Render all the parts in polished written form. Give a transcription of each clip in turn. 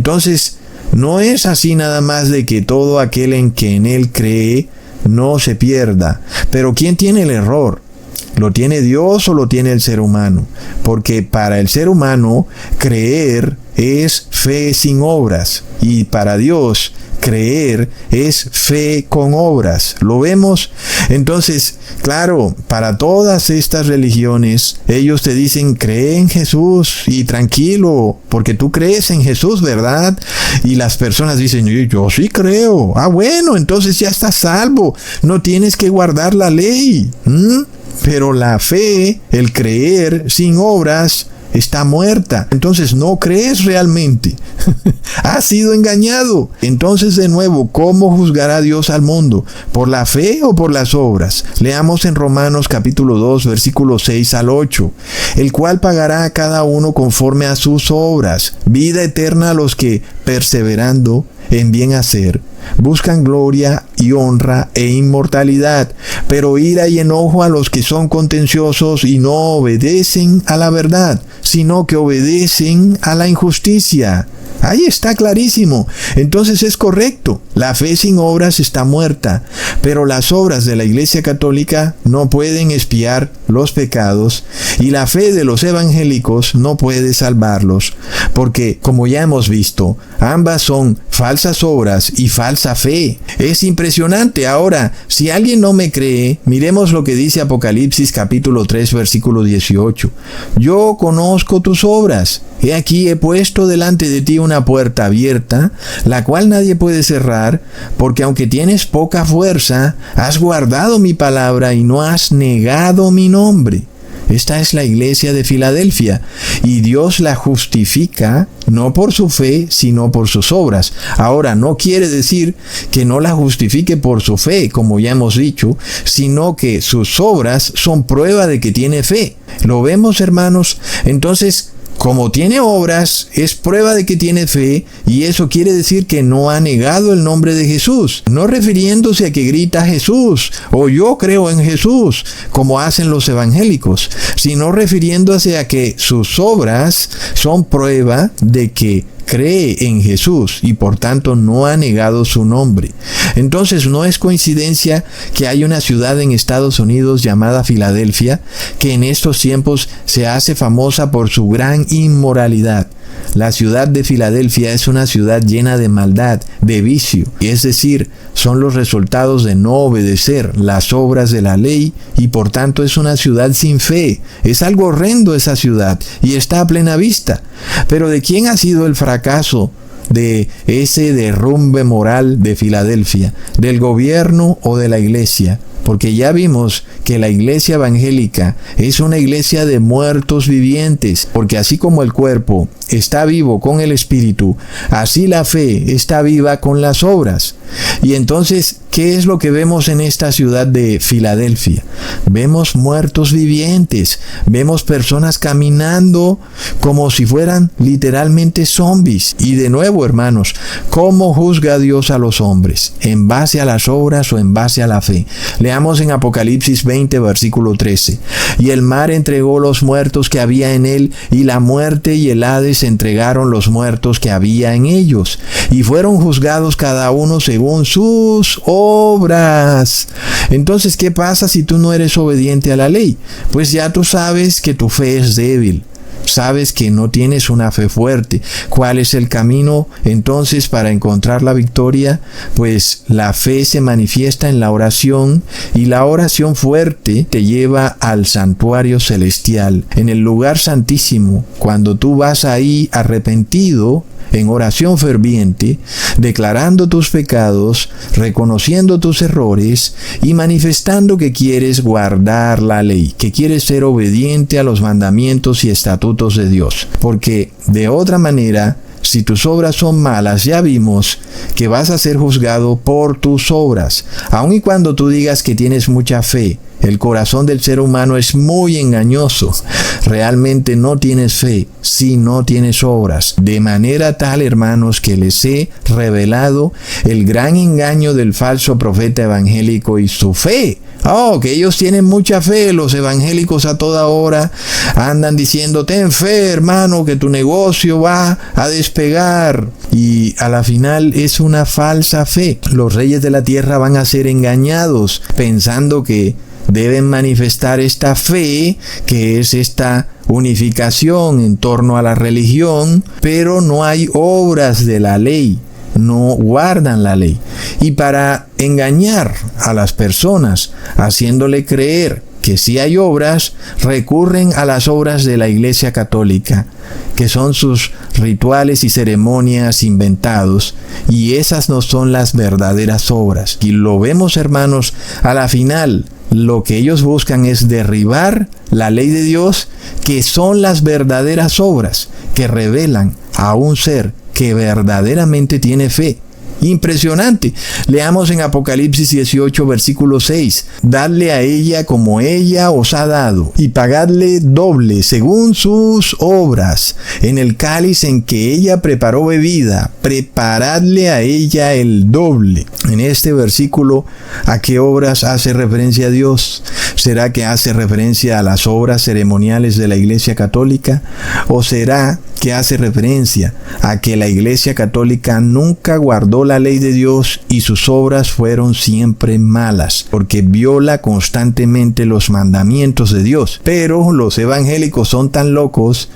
Entonces, no es así nada más de que todo aquel en que en Él cree no se pierda. Pero ¿quién tiene el error? ¿Lo tiene Dios o lo tiene el ser humano? Porque para el ser humano, creer es fe sin obras. Y para Dios, creer es fe con obras. ¿Lo vemos? Entonces, claro, para todas estas religiones, ellos te dicen, cree en Jesús y tranquilo, porque tú crees en Jesús, ¿verdad? Y las personas dicen, yo sí creo. Ah, bueno, entonces ya estás salvo. No tienes que guardar la ley. Pero la fe, el creer sin obras, está muerta. Entonces no crees realmente. Has sido engañado. Entonces, de nuevo, ¿cómo juzgará Dios al mundo? ¿Por la fe o por las obras? Leamos en Romanos capítulo 2, versículos 6 al 8. El cual pagará a cada uno conforme a sus obras. Vida eterna a los que, perseverando en bien hacer, buscan gloria y honra e inmortalidad, pero ira y enojo a los que son contenciosos y no obedecen a la verdad, sino que obedecen a la injusticia. Ahí está clarísimo. Entonces es correcto. La fe sin obras está muerta, pero las obras de la Iglesia Católica no pueden expiar los pecados y la fe de los evangélicos no puede salvarlos, porque, como ya hemos visto, ambas son falsas obras y falsa fe. Es impresionante. Ahora, si alguien no me cree, miremos lo que dice Apocalipsis capítulo 3, versículo 18. Yo conozco tus obras. He aquí he puesto delante de ti una puerta abierta, la cual nadie puede cerrar, porque aunque tienes poca fuerza, has guardado mi palabra y no has negado mi nombre. Esta es la iglesia de Filadelfia, y Dios la justifica no por su fe, sino por sus obras. Ahora, no quiere decir que no la justifique por su fe, como ya hemos dicho, sino que sus obras son prueba de que tiene fe. ¿Lo vemos, hermanos? Entonces, como tiene obras, es prueba de que tiene fe, y eso quiere decir que no ha negado el nombre de Jesús, no refiriéndose a que grita Jesús, o yo creo en Jesús, como hacen los evangélicos, sino refiriéndose a que sus obras son prueba de que cree en Jesús y por tanto no ha negado su nombre. Entonces no es coincidencia que hay una ciudad en Estados Unidos llamada Filadelfia que en estos tiempos se hace famosa por su gran inmoralidad. La ciudad de Filadelfia es una ciudad llena de maldad, de vicio, es decir, son los resultados de no obedecer las obras de la ley y por tanto es una ciudad sin fe. Es algo horrendo esa ciudad y está a plena vista. Pero ¿de quién ha sido el fracaso de ese derrumbe moral de Filadelfia? ¿Del gobierno o de la iglesia? Porque ya vimos que la iglesia evangélica es una iglesia de muertos vivientes, porque así como el cuerpo está vivo con el espíritu, así la fe está viva con las obras. Y entonces, ¿qué es lo que vemos en esta ciudad de Filadelfia? Vemos muertos vivientes, vemos personas caminando como si fueran literalmente zombies. Y de nuevo, hermanos, ¿cómo juzga Dios a los hombres? ¿En base a las obras o en base a la fe? Leamos en Apocalipsis 20, versículo 13. Y el mar entregó los muertos que había en él, y la muerte y el Hades entregaron los muertos que había en ellos, y fueron juzgados cada uno según sus obras. Entonces, ¿qué pasa si tú no eres obediente a la ley? Pues ya tú sabes que tu fe es débil. Sabes que no tienes una fe fuerte. ¿Cuál es el camino entonces para encontrar la victoria? Pues la fe se manifiesta en la oración, y la oración fuerte te lleva al santuario celestial, en el lugar santísimo. Cuando tú vas ahí arrepentido, en oración ferviente, declarando tus pecados, reconociendo tus errores y manifestando que quieres guardar la ley, que quieres ser obediente a los mandamientos y estatutos de Dios. Porque de otra manera, si tus obras son malas, ya vimos que vas a ser juzgado por tus obras. Aun y cuando tú digas que tienes mucha fe, el corazón del ser humano es muy engañoso. Realmente no tienes fe si no tienes obras. De manera tal, hermanos, que les he revelado el gran engaño del falso profeta evangélico y su fe Oh, que ellos tienen mucha fe. Los evangélicos a toda hora andan diciendo: ten fe, hermano, que tu negocio va a despegar. Y a la final es una falsa fe. Los reyes de la tierra van a ser engañados pensando que deben manifestar esta fe, que es esta unificación en torno a la religión, pero no hay obras de la ley. No guardan la ley. Y para engañar a las personas, haciéndole creer que sí hay obras, recurren a las obras de la Iglesia Católica, que son sus rituales y ceremonias inventados, y esas no son las verdaderas obras. Y lo vemos, hermanos, a la final. Lo que ellos buscan es derribar la ley de Dios, que son las verdaderas obras que revelan a un ser que verdaderamente tiene fe. Impresionante. Leamos en Apocalipsis 18, versículo 6. Dadle a ella como ella os ha dado, y pagadle doble según sus obras. En el cáliz en que ella preparó bebida, preparadle a ella el doble. En este versículo, ¿a qué obras hace referencia Dios? ¿Será que hace referencia a las obras ceremoniales de la Iglesia Católica? ¿O será que hace referencia a que la Iglesia Católica nunca guardó la ley de Dios y sus obras fueron siempre malas, porque viola constantemente los mandamientos de Dios? Pero los evangélicos son tan locos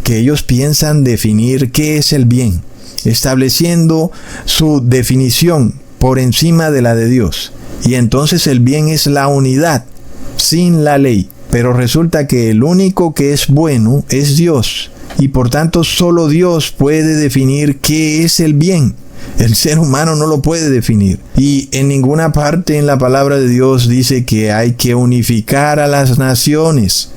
que ellos piensan definir qué es el bien, estableciendo su definición por encima de la de Dios. Y entonces el bien es la unidad, sin la ley. Pero resulta que el único que es bueno es Dios. Y por tanto solo Dios puede definir qué es el bien. El ser humano no lo puede definir. Y en ninguna parte en la palabra de Dios dice que hay que unificar a las naciones.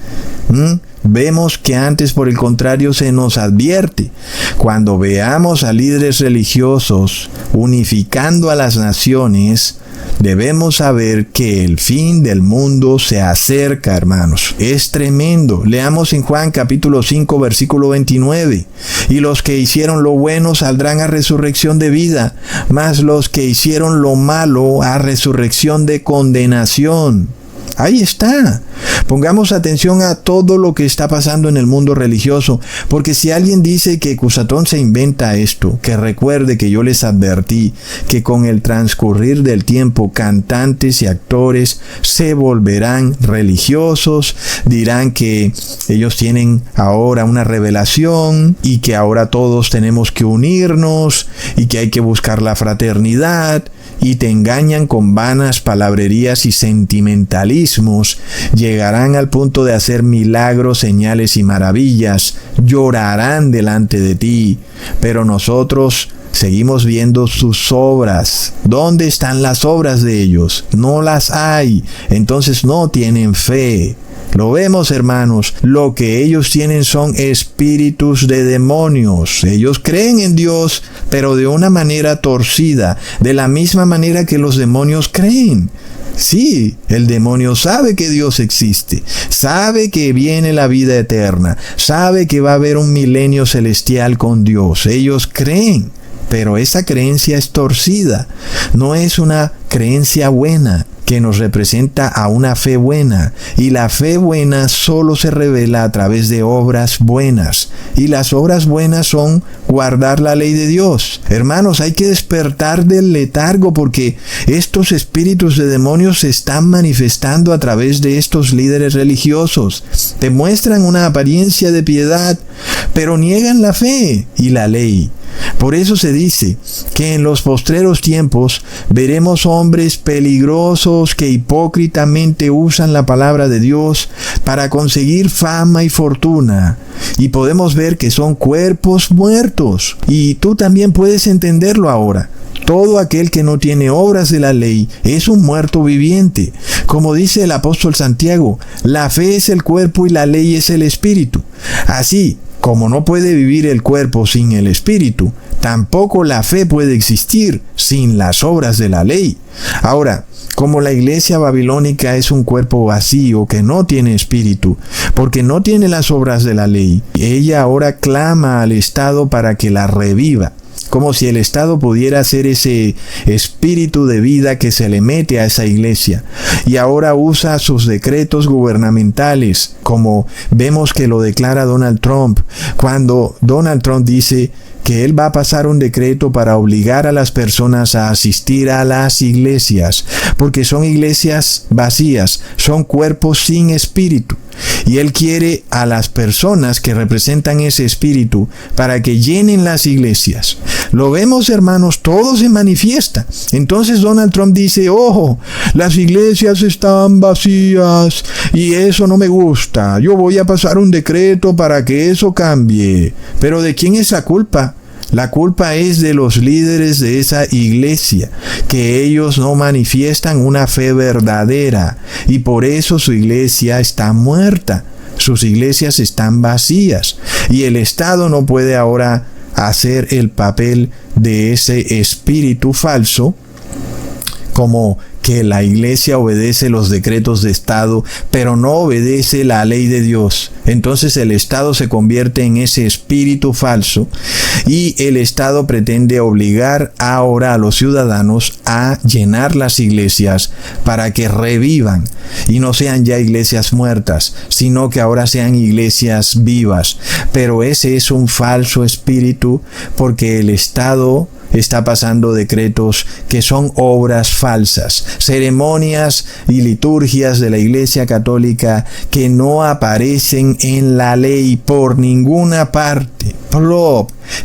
Vemos que antes, por el contrario, se nos advierte. Cuando veamos a líderes religiosos unificando a las naciones, debemos saber que el fin del mundo se acerca, hermanos. Es tremendo. Leamos en Juan capítulo 5, versículo 29. Y los que hicieron lo bueno saldrán a resurrección de vida, mas los que hicieron lo malo a resurrección de condenación. Ahí está. Pongamos atención a todo lo que está pasando en el mundo religioso, porque si alguien dice que Cusatón se inventa esto, que recuerde que yo les advertí que con el transcurrir del tiempo cantantes y actores se volverán religiosos, dirán que ellos tienen ahora una revelación y que ahora todos tenemos que unirnos y que hay que buscar la fraternidad, y te engañan con vanas palabrerías y sentimentalismos, llegarán al punto de hacer milagros, señales y maravillas, llorarán delante de ti, pero nosotros seguimos viendo sus obras. ¿Dónde están las obras de ellos? No las hay, entonces no tienen fe. Lo vemos, hermanos, lo que ellos tienen son espíritus de demonios. Ellos creen en Dios, pero de una manera torcida, de la misma manera que los demonios creen. Sí, el demonio sabe que Dios existe, sabe que viene la vida eterna, sabe que va a haber un milenio celestial con Dios. Ellos creen, pero esa creencia es torcida, no es una creencia buena que nos representa a una fe buena, y la fe buena solo se revela a través de obras buenas, y las obras buenas son guardar la ley de Dios. Hermanos, hay que despertar del letargo, porque estos espíritus de demonios se están manifestando a través de estos líderes religiosos. Te muestran una apariencia de piedad, pero niegan la fe y la ley. Por eso se dice que en los postreros tiempos veremos hombres peligrosos que hipócritamente usan la palabra de Dios para conseguir fama y fortuna. Y podemos ver que son cuerpos muertos. Y tú también puedes entenderlo ahora. Todo aquel que no tiene obras de la ley es un muerto viviente. Como dice el apóstol Santiago, la fe es el cuerpo y la ley es el espíritu. Así, como no puede vivir el cuerpo sin el espíritu, tampoco la fe puede existir sin las obras de la ley. Ahora, como la iglesia babilónica es un cuerpo vacío que no tiene espíritu, porque no tiene las obras de la ley, ella ahora clama al Estado para que la reviva. como si el Estado pudiera ser ese espíritu de vida que se le mete a esa iglesia. Y ahora usa sus decretos gubernamentales, como vemos que lo declara Donald Trump, cuando Donald Trump dice que él va a pasar un decreto para obligar a las personas a asistir a las iglesias, porque son iglesias vacías, son cuerpos sin espíritu. Y él quiere a las personas que representan ese espíritu para que llenen las iglesias. Lo vemos, hermanos, todo se manifiesta. Entonces Donald Trump dice, ojo, las iglesias están vacías y eso no me gusta. Yo voy a pasar un decreto para que eso cambie. Pero ¿de quién es la culpa? La culpa es de los líderes de esa iglesia, que ellos no manifiestan una fe verdadera y por eso su iglesia está muerta. Sus iglesias están vacías y el Estado no puede ahora hacer el papel de ese espíritu falso, como que la iglesia obedece los decretos de Estado, pero no obedece la ley de Dios. Entonces el Estado se convierte en ese espíritu falso y el Estado pretende obligar ahora a los ciudadanos a llenar las iglesias para que revivan y no sean ya iglesias muertas, sino que ahora sean iglesias vivas. Pero ese es un falso espíritu, porque el Estado está pasando decretos que son obras falsas, ceremonias y liturgias de la Iglesia Católica que no aparecen en la ley por ninguna parte.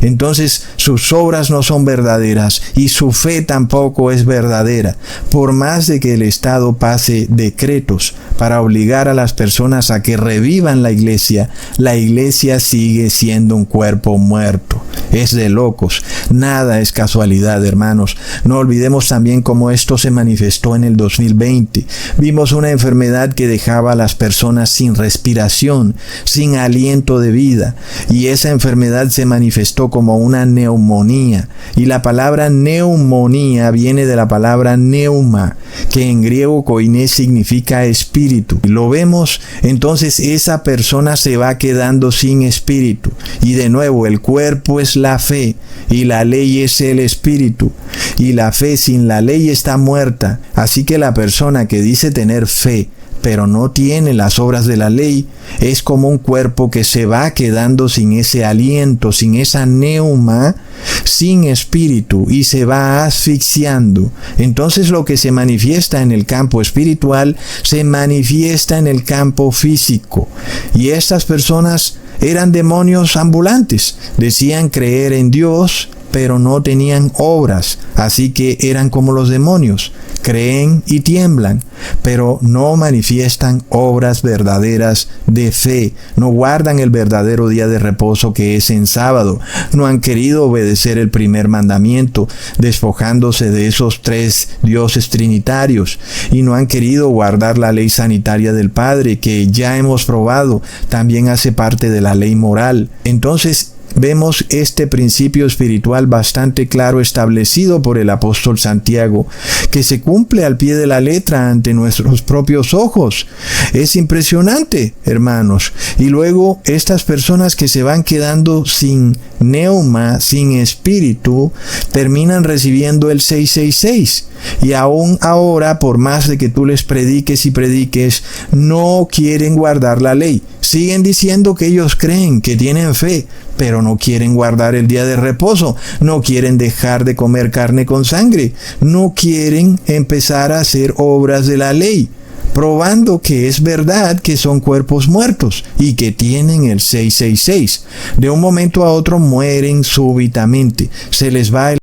Entonces sus obras no son verdaderas y su fe tampoco es verdadera. Por más de que el Estado pase decretos para obligar a las personas a que revivan la iglesia sigue siendo un cuerpo muerto. Es de locos. Nada es casualidad, hermanos. No olvidemos también cómo esto se manifestó en el 2020. Vimos una enfermedad que dejaba a las personas sin respiración, sin aliento de vida, y esa enfermedad se manifestó como una neumonía. Y la palabra neumonía viene de la palabra neuma, que en griego koiné significa espíritu. Lo vemos, entonces esa persona se va quedando sin espíritu. Y de nuevo, el cuerpo es la fe y la ley es el espíritu. Y la fe sin la ley está muerta. Así que la persona que dice tener fe, pero no tiene las obras de la ley, es como un cuerpo que se va quedando sin ese aliento, sin esa neuma, sin espíritu, y se va asfixiando. Entonces lo que se manifiesta en el campo espiritual se manifiesta en el campo físico. Y estas personas eran demonios ambulantes, decían creer en Dios, pero no tenían obras, así que eran como los demonios, creen y tiemblan, pero no manifiestan obras verdaderas de fe, no guardan el verdadero día de reposo que es en sábado, no han querido obedecer el primer mandamiento, despojándose de esos 3 dioses trinitarios, y no han querido guardar la ley sanitaria del Padre, que ya hemos probado, también hace parte de la ley moral. Entonces, vemos este principio espiritual bastante claro establecido por el apóstol Santiago, que se cumple al pie de la letra ante nuestros propios ojos. Es impresionante, hermanos. Y luego estas personas que se van quedando sin neuma, sin espíritu, terminan recibiendo el 666. Y aún ahora, por más de que tú les prediques y prediques, no quieren guardar la ley. Siguen diciendo que ellos creen, que tienen fe, pero no quieren guardar el día de reposo, no quieren dejar de comer carne con sangre, no quieren empezar a hacer obras de la ley, probando que es verdad que son cuerpos muertos y que tienen el 666. De un momento a otro mueren súbitamente, se les va el